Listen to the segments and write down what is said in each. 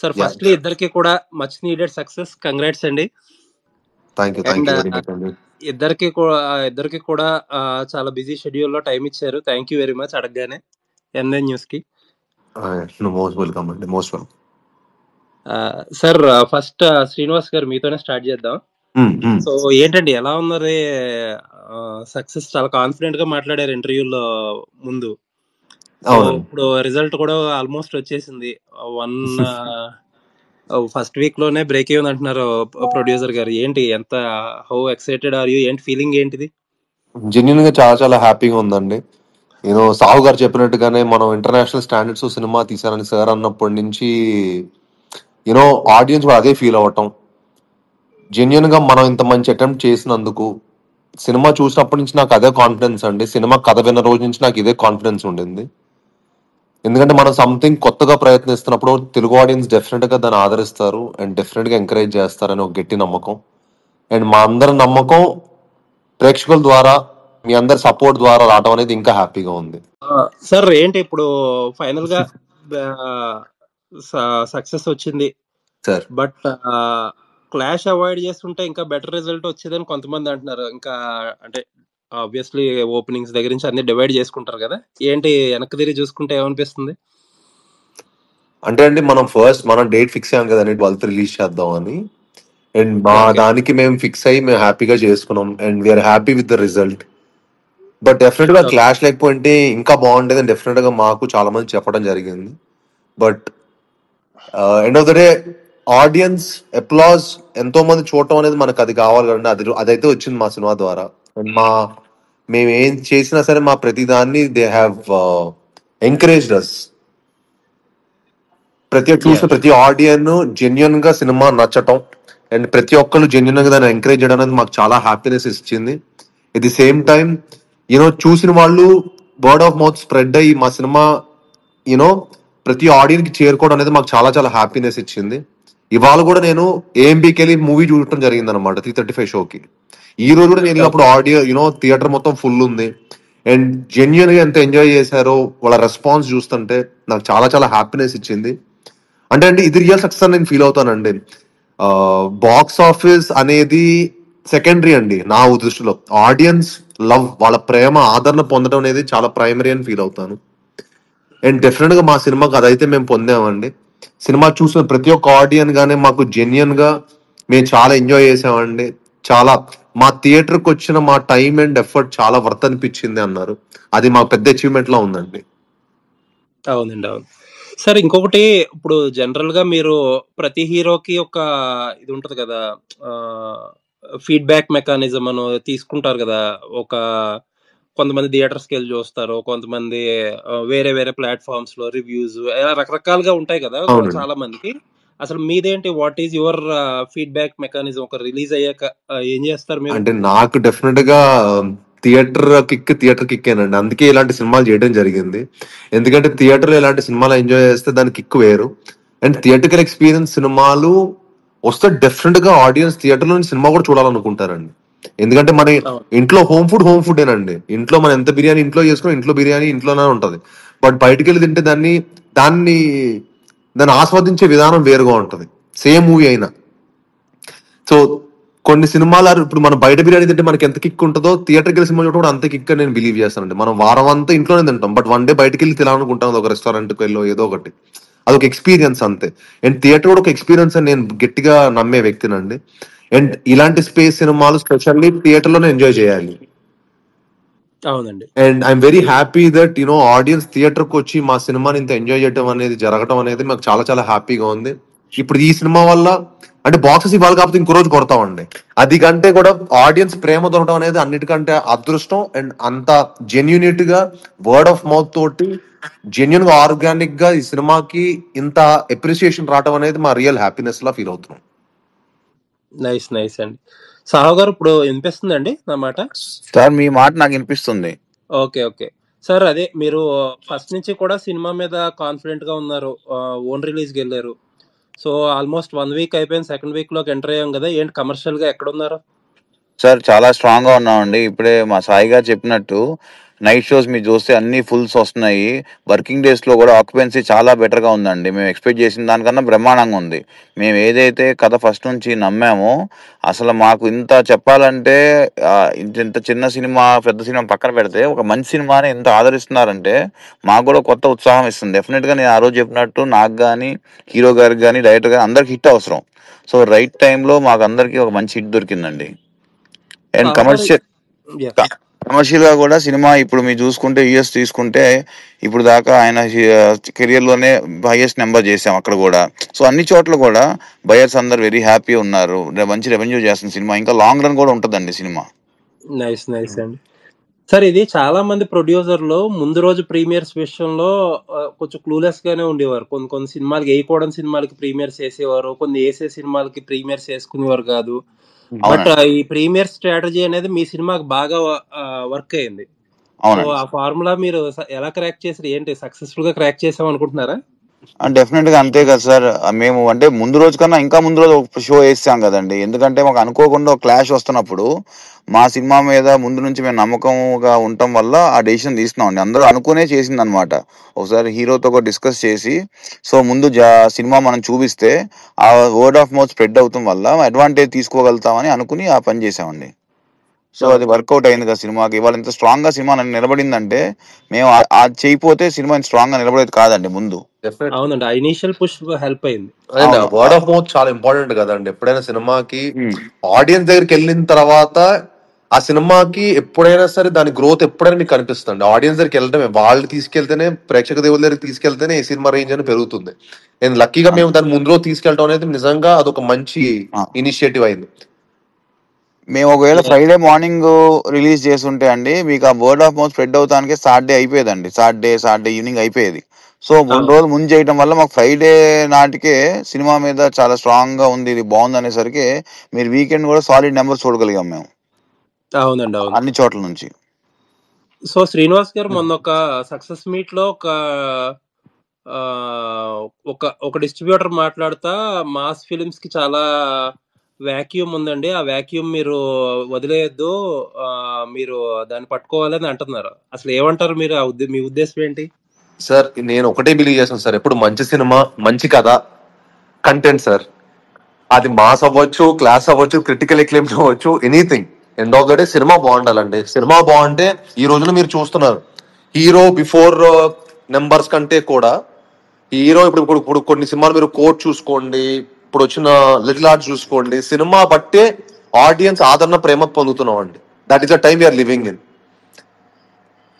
Sir yeah firstly ఇద్దరికి కూడా much needed success, congrats అండి. Thank you and very much అండి. ఇద్దరికి కూడా చాలా బిజీ షెడ్యూల్లో టైం ఇచ్చారు. థ్యాంక్ యూ వెరీ మచ్ అడగగానే ఎన్ఎన్ న్యూస్కి. మోస్ట్ వెల్కమ్ అండి, most welcome. Sir first Srinivas గారు మీతోనే స్టార్ట్ చేద్దాం. సో ఏంటండి ఎలా ఉన్నది? సక్సెస్ చాలా కాన్ఫిడెంట్ గా మాట్లాడారు ఇంటర్వ్యూలో ముందు. సో అవునండి. ఇప్పుడు రిజల్ట్ కూడా ఆల్మోస్ట్ వచ్చేసింది. ఫస్ట్ వీక్ లోనే బ్రేక్ అయ్యింది అంటున్నారు ప్రొడ్యూసర్ గారు. ఏంటి, ఎంత హౌ ఎక్సైటెడ్ ఆర్ యూ? ఏంటి ఫీలింగ్ ఏంటిది? జెన్యున్ గా చాలా చాలా హ్యాపీగా ఉందండి. సాహు గారు చెప్పినట్టుగానే మనం ఇంటర్నేషనల్ స్టాండర్డ్స్ సినిమా తీసారని సార్ అన్నప్పటి నుంచి ఆడియన్స్ కూడా అదే ఫీల్ అవ్వటం, జెన్యున్ గా మనం ఇంత మంచి అటెంప్ట్ చేసినందుకు. సినిమా చూసినప్పటి నుంచి నాకు అదే కాన్ఫిడెన్స్ అండి. సినిమా కథ విన్న రోజు నుంచి నాకు ఇదే కాన్ఫిడెన్స్ ఉండింది. ఎందుకంటే మనం సంథింగ్ కొత్తగా ప్రయత్నిస్తున్నప్పుడు తెలుగు ఆడియన్స్ డెఫినెట్ గా దాన్ని ఆదరిస్తారు అండ్ డెఫినెట్ గా ఎంకరేజ్ చేస్తారని ఒక గట్టి నమ్మకం. అండ్ మా అందరి నమ్మకం ప్రేక్షకుల ద్వారా, మీ అందరి సపోర్ట్ ద్వారా రావడం అనేది ఇంకా హ్యాపీగా ఉంది. సార్ ఏంటి ఇప్పుడు ఫైనల్ గా సక్సెస్ వచ్చింది సార్ బట్ క్లాష్ అవాయిడ్ చేస్తుంటే ఇంకా బెటర్ రిజల్ట్ వచ్చేదని కొంతమంది అంటున్నారు. ఇంకా అంటే ఆబ్వియస్లీ ఓపెనింగ్స్ దగ్గర నుంచి అన్ని డివైడ్ చేసుకుంటారు కదా, ఏంటి వెనక్కి తిరిగి చూసుకుంటే ఏమనిపిస్తుంది? అంటే అండి, మనం డేట్ ఫిక్స్ అయ్యాం కదండి 12th రిలీజ్ చేద్దాం అని. అండ్ మా Okay. దానికి మేము ఫిక్స్ అయ్యి మేము హ్యాపీగా చేసుకున్నాం and we're happy with the result. But definite గా Okay. క్లాష్ లేకపోతే ఇంకా బాగుండేదని డెఫినెట్ గా మాకు చాలా మంది చెప్పడం జరిగింది. But end of the day audience applause ఎంతో మంది చూడటం అనేది మనకు అది కావాలి కదండి. అదైతే వచ్చింది మా సినిమా ద్వారా. అండ్ మేము ఏం చేసినా సరే మా ప్రతి దాన్ని దే హ్యావ్ ఎంకరేజ్డ్ అస్. చూసిన ప్రతి ఆడియన్ జెన్యున్ గా సినిమా నచ్చటం అండ్ ప్రతి ఒక్కరు జెన్యున్ గా దాన్ని ఎంకరేజ్ చేయడం అనేది మాకు చాలా హ్యాపీనెస్ ఇచ్చింది. ఎట్ ది సేమ్ టైం చూసిన వాళ్ళు వర్డ్ ఆఫ్ మౌత్ స్ప్రెడ్ అయ్యి మా సినిమా ప్రతి ఆడియన్స్ కి చేరుకోవడం అనేది మాకు చాలా చాలా హ్యాపీనెస్ ఇచ్చింది. ఇవాళ కూడా నేను ఏఎంబీకి వెళ్ళి మూవీ చూడటం జరిగింది అనమాట 3:35 షోకి. ఈ రోజు కూడా నేను వెళ్ళినప్పుడు ఆడియో థియేటర్ మొత్తం ఫుల్ ఉంది అండ్ జెన్యున్ గా ఎంత ఎంజాయ్ చేశారో వాళ్ళ రెస్పాన్స్ చూస్తుంటే నాకు చాలా చాలా హ్యాపీనెస్ ఇచ్చింది. అంటే అండి, ఇది రియల్ సక్సెస్ అని నేను ఫీల్ అవుతానండి. బాక్స్ ఆఫీస్ అనేది సెకండరీ అండి నా దృష్టిలో. ఆడియన్స్ లవ్, వాళ్ళ ప్రేమ ఆదరణ పొందడం అనేది చాలా ప్రైమరీ అని ఫీల్ అవుతాను. అండ్ డెఫినెట్ గా మా సినిమాకి అదైతే మేము పొందామండి. సినిమా చూసిన ప్రతి ఒక్క ఆడియన్ గానే మాకు జెన్యున్ గా మేము చాలా ఎంజాయ్ చేసామండి. చాలా మా థియేటర్కి వచ్చిన మా టైం అండ్ ఎఫర్ట్ చాలా వర్త్ అనిపించింది అన్నారు. అది మా పెద్ద అచీవ్మెంట్ లా ఉందండి. అవునండి, అవును. సార్ ఇంకొకటి, ఇప్పుడు జనరల్ గా మీరు ప్రతి హీరోకి ఒక ఇది ఉంటది కదా, ఫీడ్బ్యాక్ మెకానిజం అని తీసుకుంటారు కదా. కొంతమంది థియేటర్స్కి వెళ్ళి చూస్తారు, కొంతమంది వేరే వేరే ప్లాట్ఫామ్స్ లో రివ్యూస్, ఇలా రకరకాలుగా ఉంటాయి కదా అవునండి. చాలా మందికి. అసలు మీదేంటి? What is your feedback mechanism? ఒక రిలీజ్ అయ్యాక ఏం చేస్తారు మీరు? అంటే నాకు డెఫినెట్ గా థియేటర్ కిక్కేనండి. అందుకే ఇలాంటి సినిమాలు చేయడం జరిగింది. ఎందుకంటే థియేటర్ లో ఇలాంటి సినిమాలు ఎంజాయ్ చేస్తే దాని కిక్ వేరు. అండ్ థియేటర్కల్ ఎక్స్పీరియన్స్ సినిమాలు వస్తే డెఫినెట్ గా ఆడియన్స్ థియేటర్ లో సినిమా కూడా చూడాలనుకుంటారండి. ఎందుకంటే మన అవును. ఇంట్లో హోమ్ ఫుడ్ ఏనండి. ఇంట్లో మనం ఎంత బిర్యానీ ఇంట్లో చేసుకుని ఇంట్లో బిర్యానీ ఇంట్లోనే ఉంటది. బట్ బయటికి వెళ్ళి తింటే దాన్ని ఆస్వాదించే విధానం వేరుగా ఉంటది, సేమ్ మూవీ అయినా. సో కొన్ని సినిమాలు ఇప్పుడు మనం బయట బిర్యానీ తింటే మనకి ఎంత కిక్ ఉంటుందో థియేటర్కి వెళ్ళి సినిమా చూడడం కూడా అంత కిక్ అని నేను బిలీవ్ చేస్తానండి. మనం వారం అంతా ఇంట్లోనే తింటాం, బట్ వన్ డే బయటకి వెళ్ళి తినాలనుకుంటాం ఒక రెస్టారెంట్కి వెళ్ళో ఏదో ఒకటి. అదొక ఎక్స్పీరియన్స్ అంతే. అండ్ థియేటర్ కూడా ఒక ఎక్స్పీరియన్స్ అని నేను గట్టిగా నమ్మే వ్యక్తినండి. అండ్ ఇలాంటి స్పేస్ సినిమాలు స్పెషల్లీ థియేటర్ లోనే ఎంజాయ్ చేయాలి. అవునండి. And I'm very happy that audience theatre కి వచ్చి మా సినిమాని ఇంత ఎంజాయ్ చేయడం అనేది జరగడం అనేది మాకు చాలా చాలా హ్యాపీగా ఉంది. ఇప్పుడు ఈ సినిమా వల్ల అంటే బాక్సెస్ ఇవ్వాలి కాకపోతే ఇంకో రోజు కొడతామండి. అది కంటే కూడా ఆడియన్స్ ప్రేమ దొరకడం అనేది అన్నిటికంటే అదృష్టం. అండ్ అంత జెన్యూనిటీ గా వర్డ్ ఆఫ్ మౌత్ తోటి జెన్యున్ గా ఆర్గానిక్ గా ఈ సినిమాకి ఇంత అప్రిసియేషన్ రావడం అనేది మా రియల్ హ్యాపీనెస్ లా ఫీల్ అవుతున్నాం. నైస్ నైస్ అండి. సాహు గారు ఇప్పుడు వినిపిస్తుందండి నా మాట? సార్ మీ మాట నాకు వినిపిస్తుంది. ఓకే ఓకే సార్, అదే మీరు ఫస్ట్ నుంచి కూడా సినిమా మీద కాన్ఫిడెంట్ గా ఉన్నారు, ఓన్ రిలీజ్కి వెళ్ళారు. సో ఆల్మోస్ట్ 1 వీక్ అయిపోయింది, సెకండ్ వీక్ లోకి ఎంటర్ అయ్యాం కదా. ఏంటి కమర్షియల్ గా ఎక్కడ ఉన్నారు? సార్ చాలా స్ట్రాంగ్ గా ఉన్నామండి. ఇప్పుడే మా సాయి గారు చెప్పినట్టు నైట్ షోస్ మీరు చూస్తే అన్ని ఫుల్స్ వస్తున్నాయి. వర్కింగ్ డేస్లో కూడా ఆక్యుపెన్సీ చాలా బెటర్గా ఉందండి. మేము ఎక్స్పెక్ట్ చేసిన దానికన్నా బ్రహ్మాండంగా ఉంది. మేము ఏదైతే కథ ఫస్ట్ నుంచి నమ్మామో అసలు మాకు ఇంత చెప్పాలంటే ఇంత చిన్న సినిమా పెద్ద సినిమా పక్కన పెడితే ఒక మంచి సినిమాని ఎంత ఆదరిస్తున్నారంటే మాకు కూడా కొత్త ఉత్సాహం ఇస్తుంది. డెఫినెట్గా నేను ఆ రోజు చెప్పినట్టు నాకు కానీ హీరో గారికి కానీ డైరెక్టర్ కానీ అందరికి హిట్ అవసరం. సో రైట్ టైంలో మాకు అందరికీ ఒక మంచి హిట్ దొరికిందండి. అండ్ సార్ కమర్షియల్ గా కూడా సినిమా ఇప్పుడు మీరు చూసుకుంటే యూఎస్ తీసుకుంటే ఇప్పుడు దాకా ఆయన కెరియర్ లోనే హైయెస్ట్ నెంబర్ చేసాం అక్కడ కూడా. సో అన్ని చోట్ల కూడా బయర్స్ అందరు వెరీ హ్యాపీ ఉన్నారు. మంచి రెవెన్యూ చేస్తుంది సినిమా. ఇంకా లాంగ్ రన్ కూడా ఉంటుందండి సినిమా. నైస్ అండి. సార్ ఇది చాలా మంది ప్రొడ్యూసర్లు ముందు రోజు ప్రీమియర్స్ విషయంలో కొంచెం క్లూలెస్ గానే ఉండేవారు. కొన్ని సినిమాలకి వేయకూడని సినిమాలకి ప్రీమియర్స్ వేసేవారు, కొన్ని వేసే సినిమాలకి ప్రీమియర్స్ వేసుకునేవారు కాదు. బట్ ఈ ప్రీమియర్ స్ట్రాటజీ అనేది మీ సినిమాకి బాగా వర్క్ అయింది. సో ఆ ఫార్ములా మీరు ఎలా క్రాక్ చేసారు? ఏంటి సక్సెస్ఫుల్ గా క్రాక్ చేసాం అనుకుంటున్నారా? డెఫినెట్ గా అంతే కదా సార్. మేము అంటే ముందు రోజు కన్నా ఇంకా ముందు రోజు ఒక షో వేసాం కదండి. ఎందుకంటే మాకు అనుకోకుండా ఒక క్లాష్ వస్తున్నప్పుడు మా సినిమా మీద ముందు నుంచి మేము నమ్మకంగా ఉండటం వల్ల ఆ డెసిషన్ తీసుకున్నామండి. అందరూ అనుకునే చేసింది అనమాట. ఒకసారి హీరోతో కూడా డిస్కస్ చేసి సో ముందు సినిమా మనం చూపిస్తే ఆ వర్డ్ ఆఫ్ మౌత్ స్ప్రెడ్ అవుతాం వల్ల అడ్వాంటేజ్ తీసుకోగలుగుతామని అనుకుని ఆ పని చేసామండి. సో అది వర్కౌట్ అయింది కదా సినిమాకి. ఇవాళ ఇంత స్ట్రాంగ్ గా సినిమా నిలబడిందంటే మేము అది చేయకపోతే సినిమా స్ట్రాంగ్ గా నిలబడేది కాదండి ముందు. అవునండి, ఆ ఇనిషియల్ పుష్ హెల్ప్ అయింది. వర్డ్ ఆఫ్ మౌత్ చాలా ఇంపార్టెంట్ కదండి. ఎప్పుడైనా సినిమాకి ఆడియన్స్ దగ్గరికి వెళ్ళిన తర్వాత ఆ సినిమాకి ఎప్పుడైనా సరే దాని గ్రోత్ ఎప్పుడైనా మీకు కనిపిస్తుంది. ఆడియన్స్ దగ్గరికి వెళ్ళడమే, వాళ్ళు తీసుకెళ్తేనే, ప్రేక్షక దేవుల దగ్గరికి తీసుకెళ్తేనే ఈ సినిమా రేంజ్ అని పెరుగుతుంది. నేను లక్కీగా మేము దాని ముందు రోజు తీసుకెళ్ళడం అనేది నిజంగా అదొక మంచి ఇనిషియేటివ్ అయింది. మేము ఒకవేళ ఫ్రైడే మార్నింగ్ రిలీజ్ చేస్తుంటే అండి మీకు ఆ వర్డ్ ఆఫ్ మౌత్ స్ప్రెడ్ అవుతానికి సాటర్డే అయిపోయేదండి. సాటర్డే ఈవినింగ్ అయిపోయేది. సో 3 రోజులు ముందు చేయడం వల్ల మాకు ఫ్రైడే నాటికే సినిమా మీద చాలా స్ట్రాంగ్ గా ఉంది, ఇది బాగుంది అనేసరికి మీరు వీకెండ్ కూడా సాలిడ్ నెంబర్స్ చూడగలిగాం మేము. అవునండి, అవును, అన్ని చోట్ల నుంచి. సో శ్రీనివాస్ గారు మొన్న ఒక సక్సెస్ మీట్ లో ఒక డిస్ట్రిబ్యూటర్ మాట్లాడుతా మాస్ ఫిలిమ్స్ కి చాలా వ్యాక్యూమ్ ఉందండి, ఆ వ్యాక్యూమ్ మీరు వదిలేయద్దు, మీరు దాన్ని పట్టుకోవాలని అంటున్నారు. అసలు ఏమంటారు మీరు? మీ ఉద్దేశం ఏంటి? సార్ నేను ఒకటే బిలీవ్ చేస్తాను సార్, ఎప్పుడు మంచి సినిమా, మంచి కథ, కంటెంట్ సార్. అది మాస్ అవ్వచ్చు, క్లాస్ అవ్వచ్చు, క్రిటికల్ ఎక్లెయిమ్ అవ్వచ్చు, anything. End of the day cinema బాగుండాలండి. సినిమా బాగుంటే ఈ రోజున మీరు చూస్తున్నారు హీరో బిఫోర్ నెంబర్స్ కంటే కూడా హీరో ఇప్పుడు కొన్ని సినిమాలు మీరు కోట్ చూసుకోండి, ఇప్పుడు వచ్చిన లిటిల్ ఆర్ట్స్ చూసుకోండి, సినిమా బట్టే ఆడియన్స్ ఆదరణ ప్రేమ పొందుతున్నాం అండి. That is the time we're living in.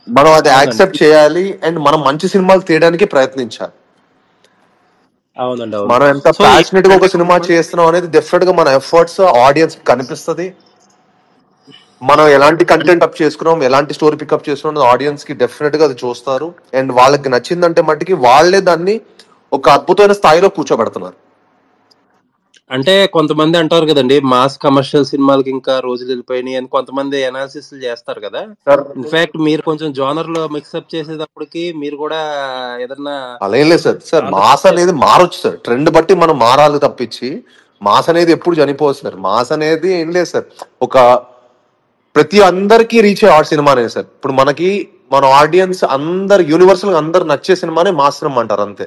మనం అది యాక్సెప్ట్ చేయాలి అండ్ మనం మంచి సినిమాలు తీయడానికి ప్రయత్నించాలి. అవునండి, మనం ఎంత ప్యాషనెట్ గా ఒక సినిమా చేస్తున్నాం అనేది డెఫినెట్ గా మన ఎఫర్ట్స్ ఆడియన్స్ కనిపిస్తుంది. మనం ఎలాంటి కంటెంట్ అప్ చేసుకున్నాం, ఎలాంటి స్టోరీ పికప్ చేసుకున్నాం ఆడియన్స్ కి డెఫినెట్ గా అది చూస్తారు. అండ్ వాళ్ళకి నచ్చిందంటే మట్టికి వాళ్ళే దాన్ని ఒక అద్భుతమైన స్థాయిలో కూర్చోబెడుతున్నారు. అంటే కొంతమంది అంటారు కదండి, మాస్ కమర్షియల్ సినిమాలకి ఇంకా రోజులు వెళ్ళిపోయినాయి అని కొంతమంది అనాలిసిస్ చేస్తారు కదా. ఇన్ఫాక్ట్ మీరు కొంచెం జోనర్ లో మిక్సప్ చేసేటప్పటికి మీరు కూడా ఏదన్నా అలా ఏం లేదు సార్. సార్ మాస్ అనేది మారొచ్చు సార్, ట్రెండ్ బట్టి మనం మారాలి తప్పించి మాస్ అనేది ఎప్పుడు చనిపోదు సార్. మాస్ అనేది ఏం లేదు సార్, ఒక ప్రతి అందరికి రీచ్ అయ్యే సినిమా అనేది సార్. ఇప్పుడు మన ఆడియన్స్ అందరు యూనివర్సల్ అందరు నచ్చే సినిమానే మాస్ సినిమా అంటారు అంతే.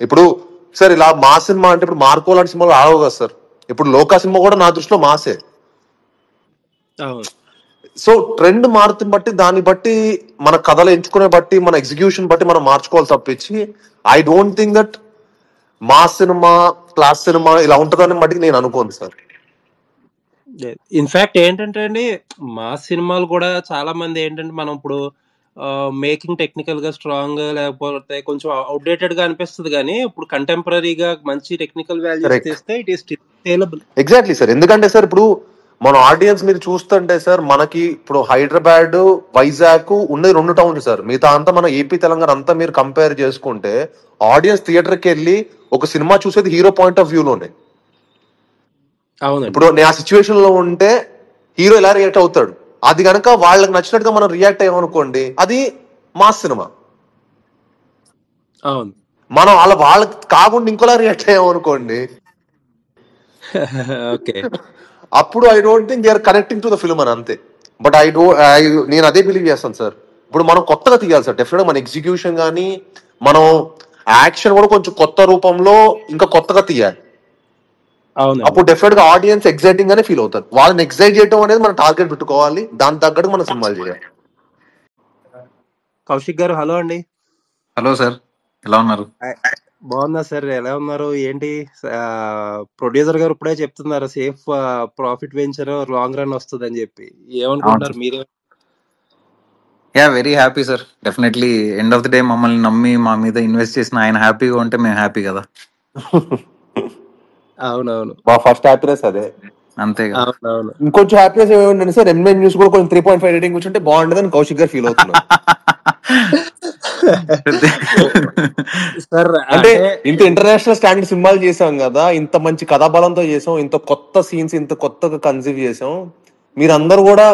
ఇప్పుడు సార్ ఇలా మాస్ సినిమా అంటే ఇప్పుడు మార్కో లాంటి సినిమాలు ఆగవు కదా సార్. ఇప్పుడు లోకా సినిమా కూడా నా దృష్టిలో మాసే. సో ట్రెండ్ మారుతుని బట్టి, దాన్ని బట్టి మన కథలు ఎంచుకునే బట్టి, మన ఎగ్జిక్యూషన్ బట్టి మనం మార్చుకోవాలి తప్పించి I don't think that mass cinema, class cinema ఇలా ఉంటుందని బట్టి నేను అనుకోను సార్. ఇన్ఫాక్ట్ ఏంటంటే అండి, మాస్ సినిమాలు కూడా చాలా మంది ఏంటంటే మనం ఇప్పుడు మేకింగ్ టెక్నికల్ గా స్ట్రాంగ్ లేకపోతే కొంచెం అవుట్డేటెడ్ గా అనిపిస్తుంది, కానీ ఇప్పుడు కంటెంపరీగా మంచి టెక్నికల్ వాల్యూస్ తీస్తే it is saleable. Exactly sir. ఎందుకంటే సార్ ఇప్పుడు మన ఆడియన్స్ మీరు చూస్తుంటే సార్, మనకి ఇప్పుడు హైదరాబాద్, వైజాగ్ ఉన్నది 2 టౌన్లు సార్. మిగతా అంతా మన ఏపీ, తెలంగాణ అంతా మీరు కంపేర్ చేసుకుంటే ఆడియన్స్ థియేటర్కి వెళ్ళి ఒక సినిమా చూసేది హీరో పాయింట్ ఆఫ్ వ్యూలోనే. ఇప్పుడు నేను ఆ సిచ్యువేషన్ లో ఉంటే హీరో ఎలా రియాక్ట్ అవుతాడు, అది కనుక వాళ్ళకి నచ్చినట్టుగా మనం రియాక్ట్ అయ్యామనుకోండి, అది మాస్ సినిమా. అవును, మనం వాళ్ళకి కాకుండా ఇంకోలా రియాక్ట్ అయ్యామనుకోండి, ఓకే, అప్పుడు I don't think they are connecting to the film అని అంతే. బట్ నేను అదే బిలీవ్ చేస్తాను సార్. ఇప్పుడు మనం కొత్తగా తీయాలి సార్. డెఫినెట్ గా మన ఎగ్జిక్యూషన్ కానీ మనం యాక్షన్ కూడా కొంచెం కొత్త రూపంలో ఇంకా కొత్తగా తీయాలి. అవునండి. అప్పుడు డెఫినెట్ గా ఆడియన్స్ ఎక్సైటింగ్ గానే ఫీల్ అవుతారు. వాళ్ళని ఎక్సైట్ చేయడం అనేది మన టార్గెట్ పెట్టుకోవాలి. దాని తగ్గట్టు మనం సినిమాలు చేయాలి. కౌశిక్ గారు హలో అండి. హలో సార్, ఎలా ఉన్నారు? బాగున్నా సార్, ఎలా ఉన్నారు? ఏంటి ప్రొడ్యూసర్ గారు ఇప్పుడే చెప్తున్నారు safe profit venture long run వస్తుంది అని చెప్పి, ఏమనుకుంటున్నారు మీరే? Yeah, very happy sir. Definitely end of the day మమ్మల్ని నమ్మి మా మీద ఇన్వెస్ట్ చేసిన ఆయన హ్యాపీగా ఉంటే మేము హ్యాపీ కదా. అవునవును, మా ఫస్ట్ హ్యాపీనెస్ అదే. అంతే కదా. అవునవును. ఇంకొంచెం హ్యాపీనెస్ ఏమంటే సార్, ఎంఎన్ న్యూస్ కూడా కొంచెం 3.5 రేటింగ్ కూర్చుంటే బాగుంటుందని కౌశిక్ గారు ఫీల్ అవుతున్నారు. సార్ అంటే ఇంత ఇంటర్నేషనల్ స్టాండర్డ్ సినిమాలు చేసాం కదా, ఇంత మంచి కథాబలంతో చేసాం, ఇంత కొత్త సీన్స్ ఇంత కొత్తగా కన్సీవ్ చేసాం. మీరందరూ కూడా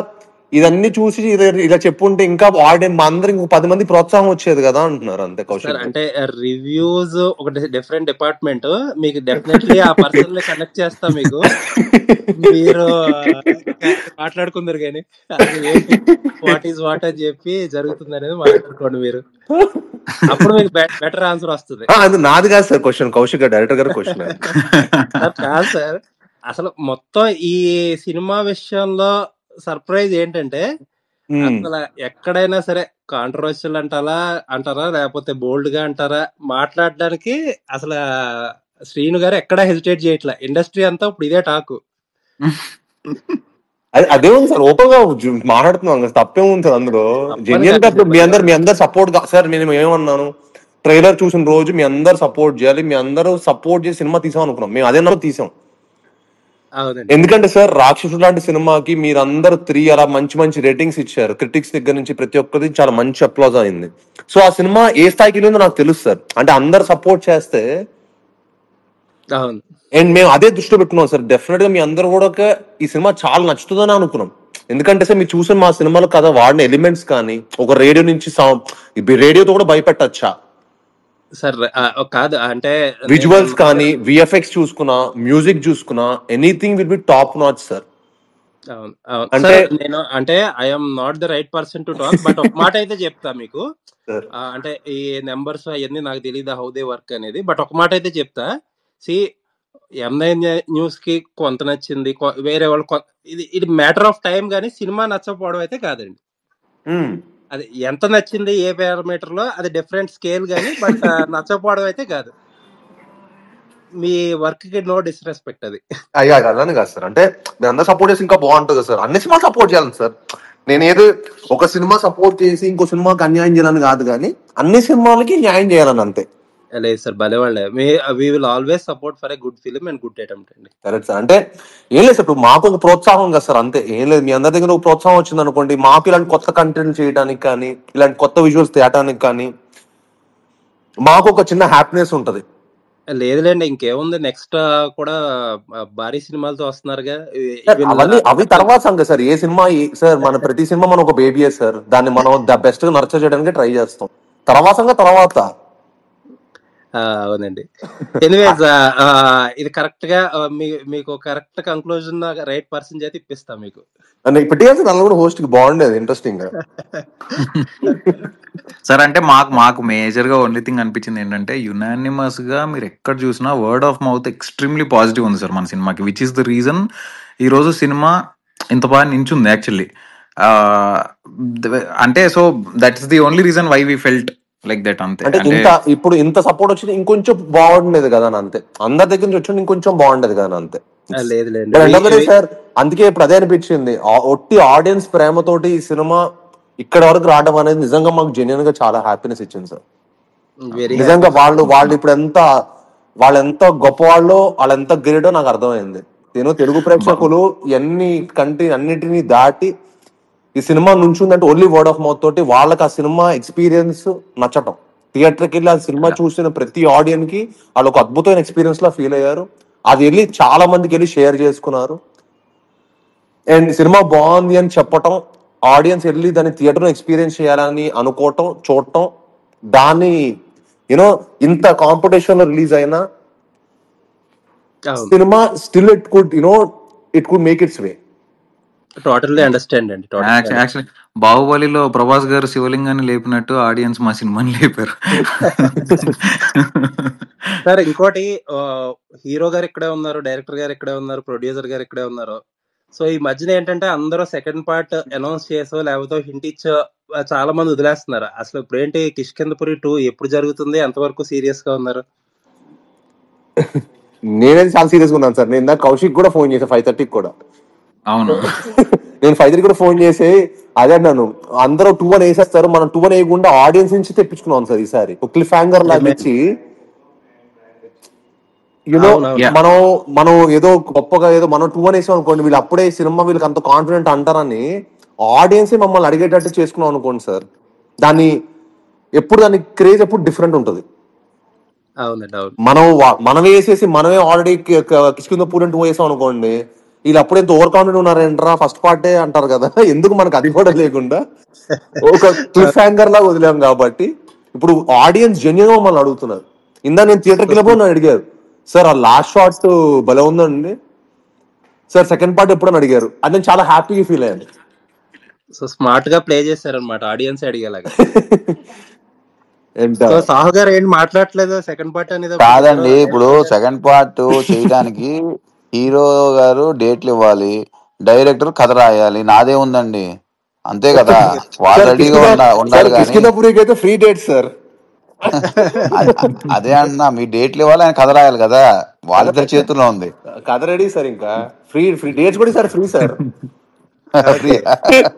ఇదన్నీ చూసి ఇలా చెప్పుంటే ఇంకా ఆడియన్స్ మా అందరికి 10 మంది ప్రోత్సాహం వచ్చేది కదా అంటున్నారు. అంతే సార్, కౌశిక్. అంటే రివ్యూస్ ఒక డిఫరెంట్ డిపార్ట్మెంట్, మీకు డెఫినెట్లీ ఆ పర్సన్ కనెక్ట్ చేస్తా. మీకు మీరు మాట్లాడుకుందరు కానీ అది ఏంటి వాట్ ఈస్ వాట్ అని చెప్పి జరుగుతుంది అనేది మాట్లాడుకోండి మీరు. అప్పుడు మీకు బెటర్ ఆన్సర్ వస్తుంది. అది నాది కాదు సార్ క్వశ్చన్, కౌశిక్ గారు డైరెక్టర్ గారు క్వశ్చన్. సార్ కాదు సార్, అసలు మొత్తం ఈ సినిమా విషయంలో సర్ప్రైజ్ ఏంటంటే, అసలు ఎక్కడైనా సరే కాంట్రవర్షియల్ అంటారా లేకపోతే బోల్డ్ గా అంటారా, మాట్లాడడానికి అసలు శ్రీను గారు ఎక్కడా హెసిటేట్ చేయట్లే. ఇండస్ట్రీ అంతా ఇప్పుడు ఇదే టాకు. అదే ఉంది సార్, ఓపెన్ గా మాట్లాడుతున్నాం, తప్పే ఉంది సార్ అందులో. జెన్యున్ గా మీ అందరు సపోర్ట్ సార్. నేను ఏమన్నాను, ట్రైలర్ చూసిన రోజు మీ అందరు సపోర్ట్ చేయాలి, మీ అందరూ సపోర్ట్ చేసి సినిమా తీసాం అనుకున్నాం. మేము అదే తీసాం. ఎందుకంటే సార్, రాక్షసుడు లాంటి సినిమాకి మీరందరూ 3 అలా మంచి మంచి రేటింగ్స్ ఇచ్చారు. క్రిటిక్స్ దగ్గర నుంచి ప్రతి ఒక్కరికి చాలా మంచి అప్లాజ్ అయింది. సో ఆ సినిమా ఏ స్థాయికి వెళ్ళిందో నాకు తెలుసు సార్. అంటే అందరు సపోర్ట్ చేస్తే, అండ్ మేము అదే దృష్టిలో పెట్టుకున్నాం సార్. డెఫినెట్ గా మీ అందరూ కూడా ఈ సినిమా చాలా నచ్చుతుందని అనుకున్నాం. ఎందుకంటే సార్ మీరు చూసిన మా సినిమాలో కదా వాడిన ఎలిమెంట్స్ కానీ, ఒక రేడియో నుంచి రేడియోతో కూడా భయపెట్టచ్చా సార్? కాదు అంటే విజువల్స్ కానీ, విఎఫ్ఎక్స్ చూసుకున్నా, మ్యూజిక్ చూసుకున్నా, anything will be top notch sir. అంటే నేను అంటే I'm not the right person to talk, but ఒక మాట అయితే చెప్తా మీకు. అంటే ఈ నెంబర్స్ అవన్నీ నాకు తెలియదు హౌ దే వర్క్ అనేది, బట్ ఒక మాట అయితే చెప్తా. M9 న్యూస్ కి కొంత నచ్చింది, వేరే వాళ్ళు ఇది మ్యాటర్ ఆఫ్ టైం, కానీ సినిమా నచ్చకపోవడం అయితే కాదండి. అది ఎంత నచ్చింది ఏ పారామీటర్ లో అది డిఫరెంట్ స్కేల్ గానీ, బట్ నచ్చకపోవడం అయితే కాదు. మీ వర్క్ కి నో డిస్రెస్పెక్ట్ అది. అయ్యా అలానే కాదు సార్. అంటే మీరు అందరు సపోర్ట్ చేసి ఇంకా బాగుంటుంది సార్. అన్ని సినిమా సపోర్ట్ చేయాలి సార్. నేను ఏదో ఒక సినిమా సపోర్ట్ చేసి ఇంకో సినిమాకి అన్యాయం చేయాలని కాదు, కానీ అన్ని సినిమాలకి న్యాయం చేయాలని అంతే. లేదు సార్, భలే వాళ్ళే. We will always support for a good film and good attempt అండి. Correct sir. అంటే ఏం లేదు సార్, ఇప్పుడు మాకు ఒక ప్రోత్సాహం కదా సార్, అంతే. ఏం లేదు, మీ అందరి దగ్గర ఒక ప్రోత్సాహం వచ్చింది అనుకోండి, మాకు ఇలాంటి కొత్త కంటెంట్ చేయడానికి కానీ, ఇలాంటి కొత్త విజువల్స్ తేయడానికి కానీ మాకు ఒక చిన్న హ్యాపీనెస్ ఉంటది. లేదులేండి, ఇంకేముంది, నెక్స్ట్ కూడా భారీ సినిమాలతో వస్తున్నారుగా. అవి తర్వాత సంగతి సార్. ఏ సినిమా సార్, మన ప్రతి సినిమా మనం ఒక బేబీయే సార్. దాన్ని మనం ద బెస్ట్ గా నర్చర్ చేయడానికి ట్రై చేస్తాం. తర్వాత అవునండి. ఎనీవేస్, ఇది కరెక్ట్ గా మీకు కరెక్ట్ కంక్లూజన్ రైట్ పర్సన్ చేతి ఇప్పిస్తా మీకు. పెట్టేసి నన్ను కూడా హోస్ట్ కి బాగుండేది, ఇంట్రెస్టింగ్ గా. సార్ అంటే మాకు మేజర్ గా ఓన్లీ థింగ్ అనిపించింది ఏంటంటే, యునానిమస్ గా మీరు ఎక్కడ చూసినా word of mouth extremely positive ఉంది సార్ మన సినిమాకి, విచ్ ఇస్ ద రీజన్ ఈ రోజు సినిమా ఇంత బాగా నించుంది యాక్చువల్లీ. అంటే so that is the only reason why we felt like that. అంతే. అంటే ఇప్పుడు ఇంత సపోర్ట్ వచ్చింది, ఇంకొంచెం బాగుండేది కదా అంతే. అందరి దగ్గర నుంచి వచ్చి ఇంకొంచెం బాగుండేది కదా అంతే. సార్ అందుకే ఇప్పుడు అదే అనిపించింది, ఒట్టి ఆడియన్స్ ప్రేమతోటి ఈ సినిమా ఇక్కడ వరకు రావడం అనేది నిజంగా మాకు జెన్యున్ గా చాలా హ్యాపీనెస్ ఇచ్చింది సార్. నిజంగా వాళ్ళు ఇప్పుడు వాళ్ళు ఎంత గొప్ప వాళ్ళు ఎంత గ్రేటో నాకు అర్థమైంది. తెలుగు ప్రేక్షకులు అన్నిటినీ దాటి ఈ సినిమా నుంచుందంటే ఓన్లీ వర్డ్ ఆఫ్ మౌత్ తోటి వాళ్ళకి ఆ సినిమా ఎక్స్పీరియన్స్ నచ్చటం. థియేటర్కి వెళ్ళి ఆ సినిమా చూసిన ప్రతి ఆడియన్స్ కి వాళ్ళు ఒక అద్భుతమైన ఎక్స్పీరియన్స్ లా ఫీల్ అయ్యారు. అది వెళ్ళి చాలా మందికి వెళ్ళి షేర్ చేసుకున్నారు. అండ్ సినిమా బాగుంది అని చెప్పటం, ఆడియన్స్ వెళ్ళి దాన్ని థియేటర్ ఎక్స్పీరియన్స్ చేయాలని అనుకోవటం, చూడటం, దాన్ని ఇంత కాంపిటీషన్ లో రిలీజ్ అయినా cinema still it could make its way. Totally understand అండి. యాక్చువల్లీ బాహుబలిలో ప్రభాస్ గారు శివలింగాన్ని లేపినట్టు ఆడియన్స్ మా సినిమాని లేపారు. సార్ ఇంకోటి, హీరో గారు ఇక్కడే ఉన్నారు, డైరెక్టర్ గారు ఇక్కడే ఉన్నారు, ప్రొడ్యూసర్ గారు ఇక్కడే ఉన్నారు. సో ఈ మధ్యన ఏంటంటే అందరూ సెకండ్ పార్ట్ అనౌన్స్ చేసో లేకపోతే హింట్ ఇచ్చో చాలా మంది వదిలేస్తున్నారు. అసలు ఇప్పుడు ఏంటి కిష్కింధపురి 2 ఎప్పుడు జరుగుతుంది, ఎంతవరకు సీరియస్ గా ఉన్నారు? నేనైతే చాలా సీరియస్ గా ఉన్నాను సార్. నేను కౌశిక్ కూడా ఫోన్ చేశాను 5:30 కూడా. అవును, నేను 5:30 కూడా ఫోన్ చేసి అదే అన్నాను, అందరూ 2-1 వేసేస్తారు, మనం 2-1 వేయకుండా ఆడియన్స్ నుంచి తెప్పించుకున్నాం సార్ ఈసారి. క్లిఫ్ హ్యాంగర్ లాగా ఇచ్చి యూనో మనం ఏదో గొప్పగా ఏదో మనం 2-1 వేసాం అనుకోండి, వీళ్ళు అప్పుడే సినిమా వీళ్ళకి అంత కాన్ఫిడెంట్ అంటారని ఆడియన్సే మమ్మల్ని అడిగేటట్టు చేసుకున్నాం అనుకోండి సార్. దాన్ని దాని క్రేజ్ ఎప్పుడు డిఫరెంట్ ఉంటుంది. మనం వేసేసి మనమే ఆల్రెడీ కిష్కింధపురి 2 వేసాం అనుకోండి, వీళ్ళు అప్పుడు ఎంత ఓవర్ కాన్ఫిడెంట్ ఉన్నారంటారా ఫస్ట్ పార్టే అంటారు కదా. ఎందుకు మనకు అది కూడా లేకుండా ఒక క్లిఫ్ హ్యాంగర్ లాగా వదిలాం కాబట్టి ఇప్పుడు ఆడియన్స్ జెన్యున్ గా మమ్మల్ని అడుగుతున్నారు. ఇందా నేను థియేటర్కి వెళ్ళినప్పుడు నన్ను అడిగారు, సార్ ఆ లాస్ట్ షాట్ భలే ఉందండి సార్, సెకండ్ పార్ట్ ఎప్పుడని అడిగారు. అది నేను చాలా హ్యాపీగా ఫీల్ అయ్యాను. సో స్మార్ట్ గా ప్లే చేశారనమాట, ఆడియన్స్ అడిగేలాగా. సాహు గారు ఏంటి మాట్లాడలేదు సెకండ్ పార్ట్ అనేది? కాదండి, ఇప్పుడు సెకండ్ పార్ట్ చేయడానికి హీరో గారు డేట్లు ఇవ్వాలి, డైరెక్టర్ కథ రాయాలి, నాదే ఉందండి అంతే కదా. వాళ్ళు రెడీగా ఉండాలి కానీ ఫ్రీ డేట్ సార్. అదే అన్నా, మీ డేట్లు ఇవ్వాలి, ఆయన కథ రాయాలి కదా, వాళ్ళిద్దరి చేతుల్లో ఉంది. కథ రెడీ సార్, ఇంకా ఫ్రీ డేట్స్ కూడా సార్ ఫ్రీ సార్.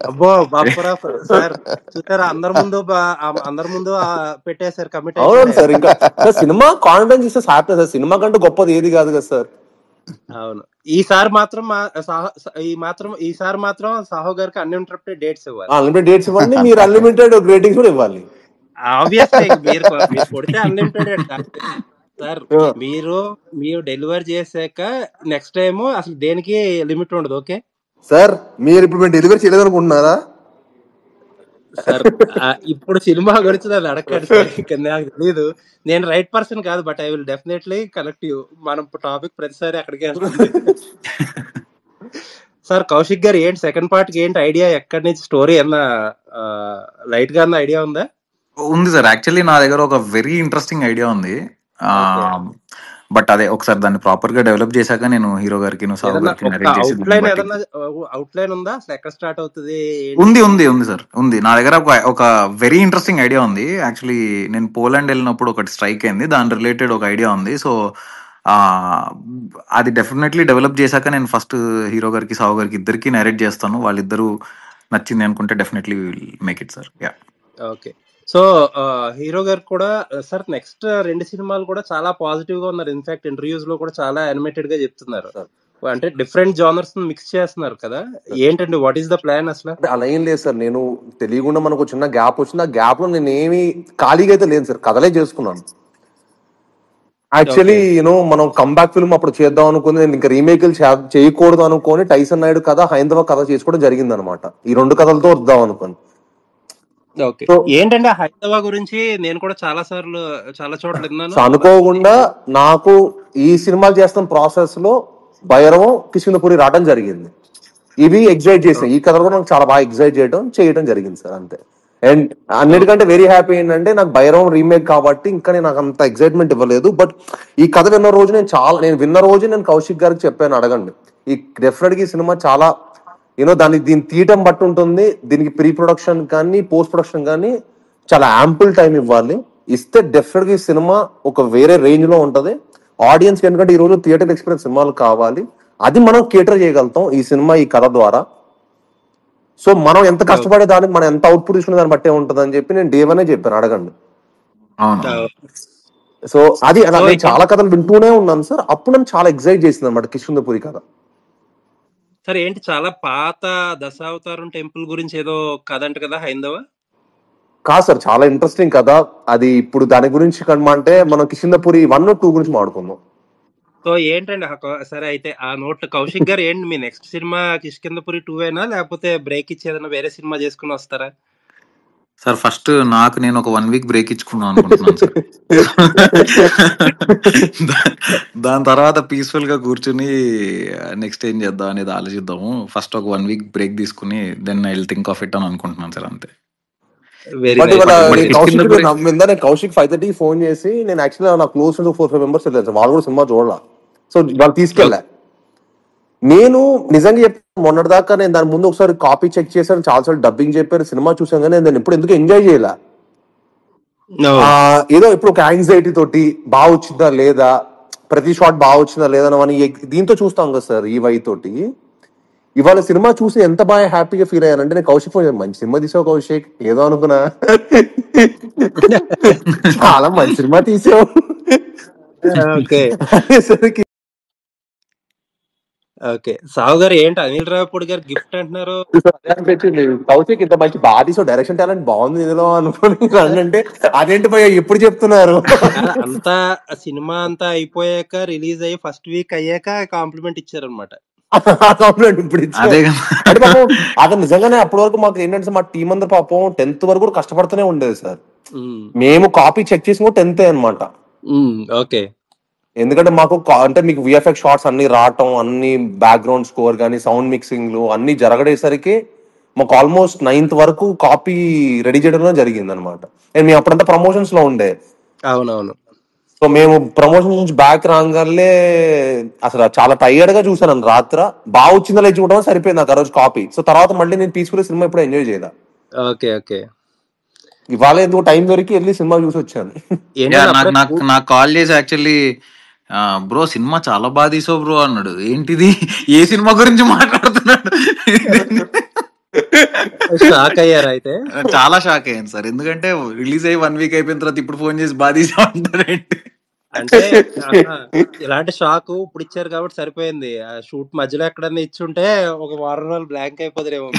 అబ్బో బాపురా సార్, చూసారా అందరి ముందు పెట్టేశారు కమిట్. అవును సార్, ఇంకా సినిమా కాన్ఫిడెన్స్ ఇస్తే హ్యాపీ సార్. సినిమా కంటే గొప్పది ఏది కాదు కదా సార్. అవును, ఈసారి మాత్రం సాహు గారికి అన్లిమిటెడ్ డేట్స్ ఇవ్వాలి. అన్లిమిటెడ్ డేట్స్ ఇవ్వండి, మీరు అన్లిమిటెడ్ రేటింగ్స్ కూడా ఇవ్వాలి. ఆబ్వియస్లీ మీరు కొడితే అన్లిమిటెడ్ సార్. మీరు డెలివరీ చేసాక నెక్స్ట్ టైం అసలు దేనికి లిమిట్ ఉండదు. ఓకే సార్, మీరు ఇప్పుడు మేము డెలివరీ చేయలేదు అనుకుంటున్నారా సార్? ఇప్పుడు సినిమా గురించి నన్ను అడగండి సార్, నాకు తెలీదు, నేను రైట్ పర్సన్ కాదు, but I will definitely connect you. మనం టాపిక్ ప్రతిసారి అక్కడికే వెళ్తుంది. సార్ కౌశిక్ గారు ఏంటి సెకండ్ పార్ట్ కి ఏంటి ఐడియా, ఎక్కడి నుంచి స్టోరీ ఏమన్నా లైట్ గా అన్న ఐడియా ఉందా? ఉంది సార్, యాక్చువల్లీ నా దగ్గర ఒక వెరీ ఇంట్రెస్టింగ్ ఐడియా ఉంది. బట్ అదే ఒకసారి దాన్ని ప్రాపర్ గా డెవలప్ చేశాక నేను హీరో గారికి అవుట్లైన్ ఉందా అసలు ఎక్కడ స్టార్ట్ అవుతుంది? ఉంది సార్, ఉంది. నా దగ్గర ఒక వెరీ ఇంట్రెస్టింగ్ ఐడియా ఉంది. యాక్చువల్లీ నేను పోలాండ్ వెళ్ళినప్పుడు ఒకటి స్ట్రైక్ అయింది, దాని రిలేటెడ్ ఒక ఐడియా ఉంది. సో అది డెఫినెట్లీ డెవలప్ చేశాక నేను ఫస్ట్ హీరో గారికి సాహు గారికి ఇద్దరికి నరేట్ చేస్తాను. వాళ్ళిద్దరూ నచ్చింది అనుకుంటే definitely make it sir. Yeah okay. So hero గారు కూడా సార్ నెక్స్ట్ 2 సినిమాలు కూడా చాలా పాజిటివ్ గా ఉన్నారు. ఇన్ఫాక్ట్ ఇంటర్వ్యూస్ లో కూడా చాలా యానిమేటెడ్ గా చెప్తున్నారు. అంటే డిఫరెంట్ జానర్స్ మిక్స్ చేస్తున్నారు కదా, ఏంటండి వాట్ ఈస్ ద ప్లాన్ అసలు? అలా ఏం లేదు సార్, నేను తెలియకుండా మనకు చిన్న గ్యాప్ వచ్చింది, ఆ గ్యాప్ లో నేను ఏమి ఖాళీగా అయితే లేదు సార్, కథలే చేసుకున్నాను. యాక్చువల్లీ మనం కంబ్యాక్ ఫిల్మ్ అప్పుడు చేద్దాం అనుకుని, నేను ఇంకా రీమేక్లు చేయకూడదు అనుకుని టైసన్ నాయుడు కథ, హైందవ కథ చేసుకోవడం జరిగింది అనమాట. ఈ 2 కథలతో వద్దాం అనుకోని. ఏంటంటే హైదరాబాద్ గురించి నేను కూడా చాలా సార్లు చాలా చోట్ల విన్నాను. అనుకోకుండా నాకు ఈ సినిమాలు చేస్తున్న ప్రాసెస్ లో భైరవం, కిష్కింధపురి రావడం జరిగింది. ఇవి ఎగ్జైట్ చేసాయి, ఈ కథ కూడా నాకు చాలా బాగా ఎగ్జైట్ చేయడం జరిగింది సార్, అంతే. అండ్ అన్నిటికంటే వెరీ హ్యాపీ ఏంటంటే నాకు భైరవం రీమేక్ కాబట్టి ఇంకా నాకు అంత ఎక్సైట్మెంట్ ఇవ్వలేదు. బట్ ఈ కథ విన్న రోజు నేను కౌశిక్ గారికి చెప్పాను, అడగండి, ఈ డెఫినెట్ గా ఈ సినిమా చాలా దీన్ని తీయటం బట్టి ఉంటుంది, దీనికి ప్రీ ప్రొడక్షన్ కానీ పోస్ట్ ప్రొడక్షన్ కానీ చాలా యాంపుల్ టైం ఇవ్వాలి. ఇస్తే డెఫినెట్ గా ఈ సినిమా ఒక వేరే రేంజ్ లో ఉంటది ఆడియన్స్. ఎందుకంటే ఈ రోజు థియేటర్ ఎక్స్పీరియన్స్ సినిమాలు కావాలి, అది మనం కేటర్ చేయగలుగుతాం ఈ సినిమా ఈ కథ ద్వారా. సో మనం ఎంత కష్టపడే దానికి మనం ఎంత అవుట్పుట్ తీసుకునే దాన్ని బట్టే ఉంటుంది అని చెప్పి నేను డేవనే చెప్పాను, అడగండి. సో అది నేను చాలా కథలు వింటూనే ఉన్నాను సార్, అప్పుడు నన్ను చాలా ఎగ్జైట్ చేసింది అనమాట కిష్కింధపురి కథ. సరే ఏంటి చాలా పాత దశావతారం టెంపుల్ గురించి ఏదో కథ అంట కదా హైందవ? కాదు సార్, చాలా ఇంట్రెస్టింగ్ కదా అది. ఇప్పుడు దాని గురించి అంటే మనం కిష్కింధపురి 1, 2 గురించి మాట్లాడుకుందాం. సో ఏంటండి సరే అయితే ఆ నోట్ కౌశిక్ గారు ఏంటి మీ నెక్స్ట్ సినిమా కిష్కింధపురి 2 అయినా లేకపోతే బ్రేక్ ఇచ్చి ఏదైనా వేరే సినిమా చేసుకుని వస్తారా? సార్ ఫస్ట్ నాకు నేను ఒక 1 వీక్ బ్రేక్ ఇచ్చుకుందాం అనుకుంటున్నాను సార్. దాని తర్వాత పీస్ఫుల్ గా కూర్చుని నెక్స్ట్ ఏం చేద్దాం అనేది ఆలోచిద్దాము. ఫస్ట్ ఒక 1 వీక్ బ్రేక్ తీసుకుని then I will think of it అని అనుకుంటున్నాను సార్, అంతే. Very but nice. ఇవాళ బట్ నేను కింద కౌశిక్ బ్రేక్ నమ్మిందా, నేను కౌశిక్ 5:30 ఫోన్ చేసి, నేను యాక్చువల్లీ నా క్లోజ్ టు 4-5 మెంబర్స్ వెళ్ళాను సార్, వాళ్ళు కూడా సినిమా చూడాల. సో వాళ్ళు తీసుకెళ్ళా. నేను నిజంగా చెప్పాను, మొన్నటిదాకా నేను దాని ముందు ఒకసారి కాపీ చెక్ చేశాను, చాలాసార్లు డబ్బింగ్ చెప్పారు, సినిమా చూసాను, కానీ నేను ఇప్పుడు ఎందుకు ఎంజాయ్ చేయలే. ఏదో ఇప్పుడు ఒక యాంగ్జైటీ తోటి బాగా వచ్చిందా లేదా, ప్రతి షాట్ బాగా వచ్చిందా లేదా అని దీంతో చూస్తాం కదా సార్, ఈ వై తోటి. ఇవాళ సినిమా చూసి ఎంత బాగా హ్యాపీగా ఫీల్ అయ్యానంటే, నేను కౌశిక్ ఫోన్ మంచి సినిమా తీసావు కౌశిక్, ఏదో అనుకున్నా, చాలా మంచి సినిమా తీసావు ఓకే అనేసరికి ఓకే. సావు గారు ఏంటి అనిల్ రావిపూడి గారు గిఫ్ట్ అంటున్నారు? అదే అనిపించింది, కౌశిక్ ఇంత మంచి బాగా తీసావు, డైరెక్షన్ టాలెంట్ బాగుంది ఇందులో అనుకుని అంటే, అదేంటి భయ్యా ఎప్పుడు చెప్తున్నారు. అంతా సినిమా అంతా అయిపోయాక, రిలీజ్ అయ్యి ఫస్ట్ వీక్ అయ్యాక కాంప్లిమెంట్ ఇచ్చారనమాట. ఇప్పుడు అదే ఇచ్చారు. కదా. అంటే పాపం అక్కడ నిజంగానే అప్పటి వరకు మాకు ఏంటంటే, మా టీం అందరు పాపం 10th వరకు కూడా కష్టపడుతూనే ఉండేది సార్. మేము కాపీ చెక్ చేసి కూడా 10th అనమాట. ఓకే. ఎందుకంటే మాకు అంటే మీకు విఎఫ్ఎక్స్ షార్ట్స్ అన్ని రావటం, అన్ని బ్యాక్గ్రౌండ్ స్కోర్ కానీ సౌండ్ మిక్సింగ్లు అన్ని జరగడేసరికి మాకు ఆల్మోస్ట్ 9th వరకు కాపీ రెడీ చేయడంలో జరిగింది అనమాట. మేము అప్పుడంతా ప్రమోషన్స్ లో ఉండే. అవునవును. సో మేము ప్రమోషన్ నుంచి బ్యాక్ రాగానే అసలు చాలా టైర్డ్ గా చూసాను రాత్ర. బాగా వచ్చిందా లేదు చూడడం సరిపోయింది నాకు ఆ రోజు కాపీ. సో తర్వాత మళ్ళీ నేను పీస్ఫుల్ సినిమా ఎప్పుడు ఎంజాయ్ చేయాలి. Okay okay. ఇవాళ ఎందుకు టైం దొరికి వెళ్ళి సినిమా చూసి వచ్చాను. నాకు కాల్ చేసి యాక్చువల్లీ బ్రో సినిమా చాలా బాగా తీసావు బ్రో అన్నాడు. ఏంటిది, ఏ సినిమా గురించి మాట్లాడుతున్నాడు? షాక్ అయ్యారు అయితే? చాలా షాక్ అయ్యాను సార్, ఎందుకంటే రిలీజ్ అయ్యి 1 వీక్ అయిపోయిన తర్వాత ఇప్పుడు ఫోన్ చేసి బాగా తీసావు అంటారేంటి? అంటే ఇలాంటి షాక్ ఇప్పుడు ఇచ్చారు కాబట్టి సరిపోయింది. ఆ షూట్ మధ్యలో ఎక్కడన్నా ఇచ్చుంటే ఒక వారం రోజులు బ్లాంక్ అయిపోతారేమో.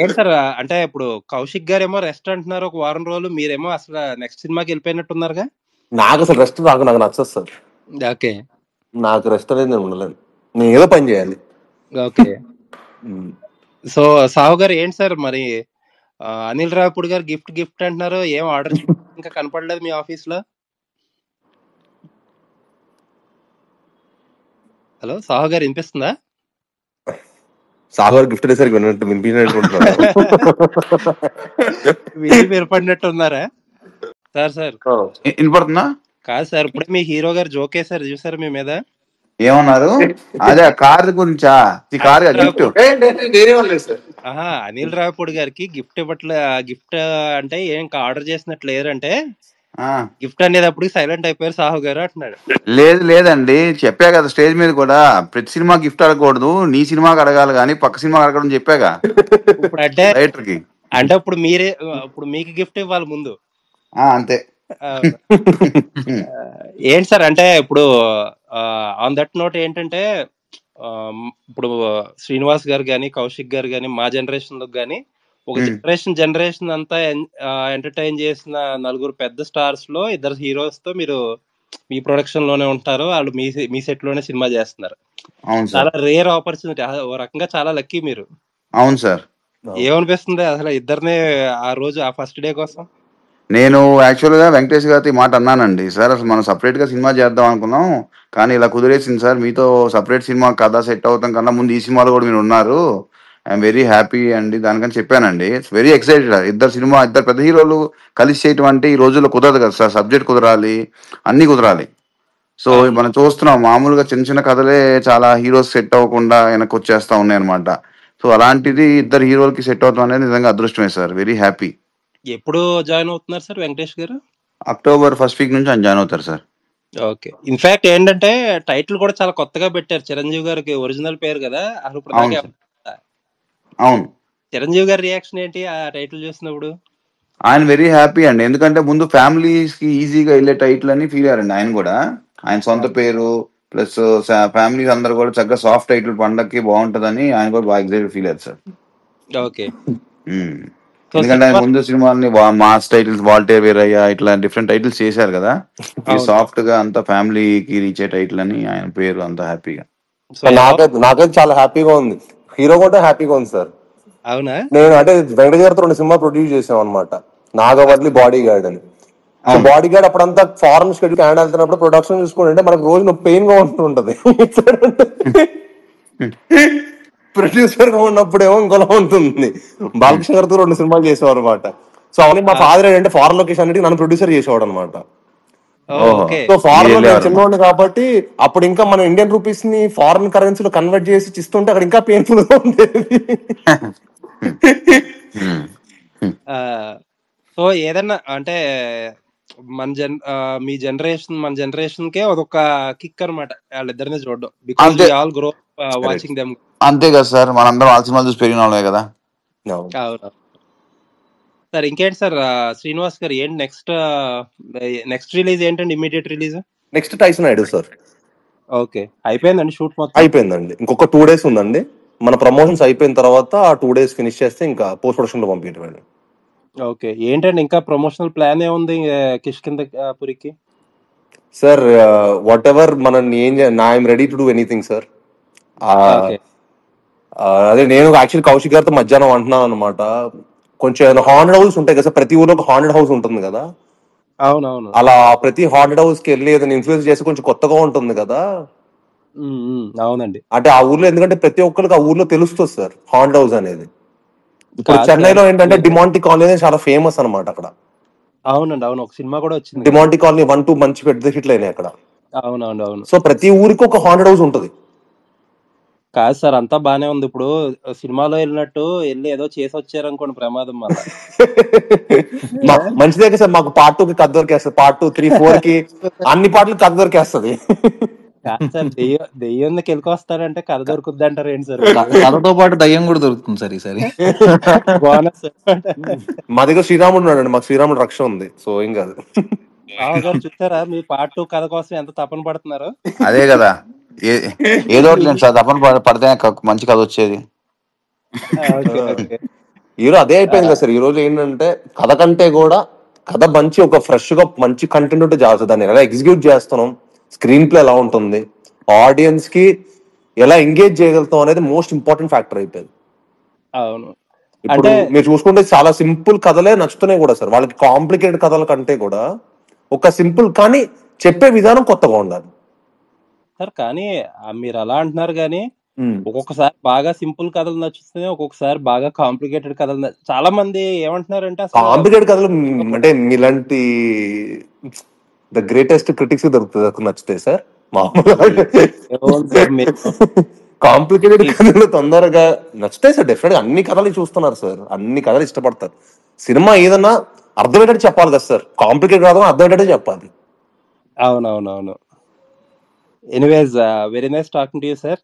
ఏంటి సార్, అంటే ఇప్పుడు కౌశిక్ గారేమో రెస్ట్ అంటున్నారు ఒక వారం రోజులు, మీరేమో అసలు నెక్స్ట్ సినిమాకి వెళ్ళిపోయినట్టున్నారుగా. నాకు అసలు రెస్ట్ నాకు నచ్చదు సార్. ఓకే. నాకు రెస్ట్ అనేది నేను ఉండలేను, నేను ఏదో పని చేయాలి. ఓకే. సో సావు గారు ఏంటి సార్ మరి, అనిల్ రావిపూడి గారు గిఫ్ట్ అంటున్నారు, ఏం ఆర్డర్ ఇంకా కనపడలేదు మీ ఆఫీస్ లో? హలో సాహు గారు, వినిపిస్తుందా? సాహు గారు గిఫ్ట్ అనేసరికి వినిపించినట్టు వినపడినట్టు ఉన్నారా సార్? వినపడుతుందా? కాదు సార్, ఇప్పుడే మీ హీరో గారు జోక్ వేసారు చూసారు మీ మీద. ఏమన్నారు? అదే కార్ గురించా? కార్ గిఫ్ట్ అనిల్ రావిపూడి గారికి గిఫ్ట్ అంటే ఏం ఆర్డర్ చేసినట్లు లేరంటే, గిఫ్ట్ అనేది అప్పుడు సైలెంట్ అయిపోయారు సాహు గారు అంటున్నాడు. లేదండి, చెప్పా కదా స్టేజ్ మీద కూడా, ప్రతి సినిమా గిఫ్ట్ అడగకూడదు, నీ సినిమాకి అడగాలి కానీ పక్క సినిమా అడగడం చెప్పాగా ఇప్పుడు. అంటే డైరెక్టర్ కి అంటే ఇప్పుడు మీకు గిఫ్ట్ ఇవ్వాలి ముందు, అంతే. ఏంటి సార్, అంటే ఇప్పుడు ఆన్ దట్ నోట్ ఏంటంటే, ఇప్పుడు శ్రీనివాస్ గారు కానీ కౌశిక్ గారు కానీ మా జనరేషన్ లో కానీ ఒక జనరేషన్ అంతా ఎంటర్టైన్ చేసిన నలుగురు పెద్ద స్టార్స్ లో 2 హీరోస్ తో మీరు మీ ప్రొడక్షన్ లోనే ఉంటారు, వాళ్ళు మీ సెట్ లోనే సినిమా చేస్తున్నారు. చాలా రేర్ ఆపర్చునిటీ, ఓ రకంగా చాలా లక్కీ మీరు. అవును సార్. ఏమనిపిస్తుంది అసలు ఇద్దరిని ఆ రోజు ఆ ఫస్ట్ డే కోసం? నేను యాక్చువల్గా వెంకటేష్ గారితో మాట అన్నానండి, సార్ అసలు మనం సపరేట్గా సినిమా చేద్దాం అనుకున్నాం, కానీ ఇలా కుదిరేసింది సార్, మీతో సపరేట్ సినిమా కథ సెట్ అవుతాం కన్నా ముందు ఈ సినిమాలో కూడా మీరు ఉన్నారు, ఐఎమ్ వెరీ హ్యాపీ అండి దానికని చెప్పానండి. Very excited. ఇద్దరు పెద్ద హీరోలు కలిసి చేయటం అంటే ఈ రోజుల్లో కుదరదు కదా సార్, సబ్జెక్ట్ కుదరాలి, అన్నీ కుదరాలి. సో మనం చూస్తున్నాం మామూలుగా చిన్న చిన్న కథలే చాలా హీరోస్ సెట్ అవ్వకుండా వెనక్కి వచ్చేస్తా ఉన్నాయి అనమాట. సో అలాంటిది 2 హీరోలకి సెట్ అవుతాం అనేది నిజంగా అదృష్టమే సార్, వెరీ హ్యాపీ. ఎప్పుడు జాయిన్ అవుతున్నారు సార్ వెంకటేష్ గారు? అక్టోబర్ 1st వీక్ నుంచి ఆయన జాయిన్ అవుతారు సార్. ఓకే. ఇన్ఫాక్ట్ ఏంటంటే టైటిల్ కూడా చాలా కొత్తగా పెట్టారు, చిరంజీవి గారికి ఒరిజినల్ పేరు కదా. అవును. చిరంజీవి గారి రియాక్షన్ ఏంటి ఆ టైటిల్ చూసినప్పుడు? ఆయన వెరీ హ్యాపీ అండి, ఎందుకంటే ముందు ఫ్యామిలీస్ కి ఈజీగా వెళ్ళే టైటిల్ అని ఫీల్ అయ్యారండి ఆయన కూడా. ఆయన సొంత పేరు ప్లస్ ఫ్యామిలీస్ అందరు కూడా చక్కగా సాఫ్ట్ టైటిల్ పండక్కి బాగుంటదని ఆయన కూడా బాగా ఎగ్జైటెడ్ ఫీల్ అయ్యారు సార్. ఓకే. ఎందుకంటే ఆయన ముందు సినిమాని మాస్ టైటిల్స్, వాల్టేర్ వీరయ్య ఇట్లా డిఫరెంట్ టైటిల్స్ చేశారు కదా, సాఫ్ట్ గా అంత ఫ్యామిలీకి రీచే టైటిల్ అని ఆయన పేరు అంత హ్యాపీగా. నాకైతే చాలా హ్యాపీగా ఉంది, హీరో కూడా హ్యాపీగా ఉంది సార్. అవునా? నేను అంటే వెంకట గారితో 2 సినిమా ప్రొడ్యూస్ చేసాం అనమాట, నాగవల్లి, బాడీ గార్డ్ అని. సో అవును. బాడీ గార్డ్ అప్పుడంతా ఫారెన్ స్టడీ కెనడా వెళ్తున్నప్పుడు ప్రొడక్షన్ చూసుకుంటే మనకు రోజు పెయిన్ గా ఉంటుంటది. ప్రొడ్యూసర్ గా ఉన్నప్పుడేమో ఇంకోలా ఉంటుంది. బాలకృష్ణ గారితో 2 సినిమాలు చేసాం అనమాట. సో అవన్నీ మా ఫాదర్ ఏంటంటే ఫారెన్ లొకేషన్ అన్నిటికీ నన్ను ప్రొడ్యూసర్ చేసేవాడు అనమాట. ఓహో, ఓకే. సో మీరు ఫారెన్ లో నేను వెళ్ళేవారు. చిన్నవాడిని కాబట్టి అప్పుడు ఇంకా మన ఇండియన్ రూపీస్ ని ఫారెన్ కరెన్సీలో కన్వర్ట్ చేసి ఇస్తుంటే అక్కడ ఇంకా పెయిన్ఫుల్ గా ఉండేది. సో ఏదన్నా అంటే మీ జనరేషన్ మన జనరేషన్ కే అదొక కిక్ అనమాట వాళ్ళిద్దరిని చూడడం, బికాస్ అంతే we all grow watching them. అంతే కదా సార్, మనందరం ఆ సినిమాలు చూసి పెరిగిన వాళ్ళే కదా. అవును సార్. ఇంకేంటి సార్ శ్రీనివాస్ గారు, ఏంటి నెక్స్ట్ రిలీజ్ ఏంటండి? Immediate release next Tyson Idol sir. Okay, అయిపోయిందండి షూట్ మొత్తం? అయిపోయిందండి, ఇంకొక 2 days ఉందండి. మన ప్రమోషన్స్ అయిపోయిన తర్వాత ఆ 2 days ఫినిష్ చేస్తే ఇంకా పోస్ట్ ప్రొడక్షన్ లో పంపించడం. ఓకే, ఏంటండి ఇంకా ప్రమోషనల్ ప్లాన్ ఏముంది కిష్కింధపురికి? సార్ వాట్ ఎవర్ మనం ఏం I'm ready to do anything sir. Okay. అదే నేను యాక్చువల్లీ కౌశిక్ గారితో మధ్యాహ్నం అంటున్నాను అనమాట, కొంచెం హాంటెడ్ హౌస్ ఉంటాయి కదా సార్, ప్రతి ఊర్లో ఒక హాంటెడ్ హౌస్ ఉంటుంది కదా, అవునవును. అలా ప్రతి హాంటెడ్ హౌస్ కి వెళ్ళి ఏదైనా ఇన్ఫ్లుయెన్స్ చేసి కొంచెం కొత్తగా ఉంటుంది కదా. అవునండి. అంటే ఆ ఊర్లో ఎందుకంటే ప్రతి ఒక్కరికి ఆ ఊర్లో తెలుస్తుంది సార్ హాంటెడ్ హౌస్ అనేది. ఇప్పుడు కాదు చెన్నైలో సార్, ఏంటంటే డిమాంటి కాలనీ అనేది చాలా ఫేమస్ అనమాట అక్కడ. అవునండి, అవును, ఒక సినిమా కూడా వచ్చింది కదా. డిమాంటి కాలనీ 1, 2 మంచి పెద్ద హిట్లు అయినాయి అక్కడ. అవునవును, అవును. సో ప్రతి ఊరికి ఒక హాంటెడ్ హౌస్ ఉంటుంది. కాదు సార్, అంతా బానే ఉంది. ఇప్పుడు సినిమాలో వెళ్ళినట్టు వెళ్ళి ఏదో చేసి వచ్చారనుకోండి, ప్రమాదం మళ్ళా. మంచిదే కదా సార్, మాకు పార్ట్ 2 కి కథ దొరికేస్తుంది, పార్ట్ 2, 3, 4 కి అన్ని పాటలు కథ దొరికేస్తుంది. కాదు సార్, దెయ్యం కెలికొస్తారంటే కథ దొరుకుద్ది అంటారు ఏంటి సార్? కథతో పాటు దయ్యం కూడా దొరుకుతుంది సార్ ఈసారి. బోనస్. మా దగ్గర శ్రీరాముడు ఉన్నాడండి, మాకు శ్రీరాముడు రక్ష ఉంది, సో ఏం కాదు. గారు చూసారా మీ పార్ట్ 2 కథ కోసం ఎంత తపన పడుతున్నారు? అదే కదా, ఏదో ఒకటి లేదు సార్, తప్పని పడితేనే మంచి కథ వచ్చేది. Okay, okay. ఈ రోజు అదే అయిపోయింది కదా సార్. ఈ రోజు ఏంటంటే కథ కంటే కూడా కథ మంచి ఒక ఫ్రెష్ గా మంచి కంటెంట్ ఉంటే జాగ్రత్త, దాన్ని ఎలా ఎగ్జిక్యూట్ చేస్తున్నాం, స్క్రీన్ ప్లే ఎలా ఉంటుంది, ఆడియన్స్ కి ఎలా ఎంగేజ్ చేయగలుగుతాం అనేది మోస్ట్ ఇంపార్టెంట్ ఫ్యాక్టర్ అయిపోయింది. అవును, ఇప్పుడు అంటే మీరు చూసుకుంటే చాలా సింపుల్ కథలే నచ్చుతున్నాయి కూడా సార్. వాళ్ళకి కాంప్లికేటెడ్ కథల కంటే కూడా ఒక సింపుల్ కానీ చెప్పే విధానం కొత్తగా ఉండాలి సార్. కానీ మీరు అలా అంటున్నారు కానీ ఒక్కొక్కసారి బాగా సింపుల్ కథలు నచ్చుతున్నాయి, ఒక్కొక్కసారి బాగా కాంప్లికేటెడ్ కథలు చాలా మంది ఏమంటున్నారంటే అసలు కాంప్లికేటెడ్ కథలు అంటే మీలాంటి ద గ్రేటెస్ట్ క్రిటిక్స్ దొరుకుతుంది నచ్చుతాయి సార్. కాంప్లికేటెడ్ కథలు తొందరగా నచ్చుతాయి సార్. డెఫినెట్ గా అన్ని కథలు చూస్తున్నారు సార్, అన్ని కథలు ఇష్టపడతారు. సినిమా ఏదన్నా అర్థమయ్యేటట్టు చెప్పాలి కదా సార్, కాంప్లికేటెడ్ కాదు అర్థమయ్యేటట్టు చెప్పాలి. అవునవునవును. Anyways, very nice talking to you sir.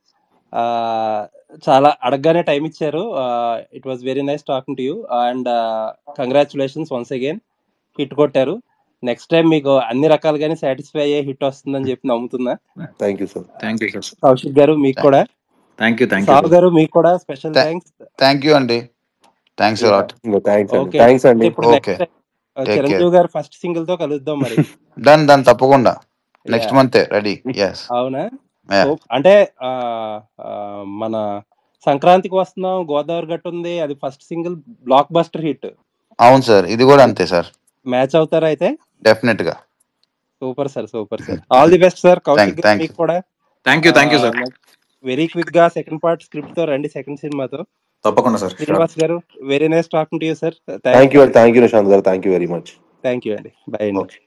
చాలా అడగగానే టైం ఇచ్చారు. It was very nice talking to you and congratulations once again, hit కొట్టారు. నెక్స్ట్ టైం మీకు అన్ని రకాలుగానే సాటిస్ఫై అయ్యే హిట్ వస్తుందని చెప్పి నమ్ముతున్నా. Thank you sir. Kaushik garu మీకు కూడా, సావు గారు మీకు కూడా స్పెషల్ థ్యాంక్స్. థ్యాంక్ యూ అండి, థ్యాంక్స్ అలాట్. థ్యాంక్స్ అండి. ఇప్పుడు నెక్స్ట్ చిరంజీవి గారు ఫస్ట్ సింగిల్ తో కలుద్దాం మరి. డన్ తప్పకుండా, నెక్స్ట్ మంత్ రెడీ. అవునా? అంటే మన సంక్రాంతికి వస్తున్నాం, గోదావరి గట్టు ఉంది, అది first single blockbuster hit. అవును సార్, ఇది కూడా అంతే సార్. మ్యాచ్ అవుతారా అయితే? డెఫినెట్ గా. Super sir, super sir. All the best sir. Kaushik garu మీకు కూడా thank you sir. Very quick గా సెకండ్ పార్ట్ స్క్రిప్ట్ తో రండి, సెకండ్ సినిమాతో. తప్పకుండా sir. Srinivas garu, very nice talking to you sir. Thank you Nishant garu, thank you very much. Thank you అండి. Bye అండి.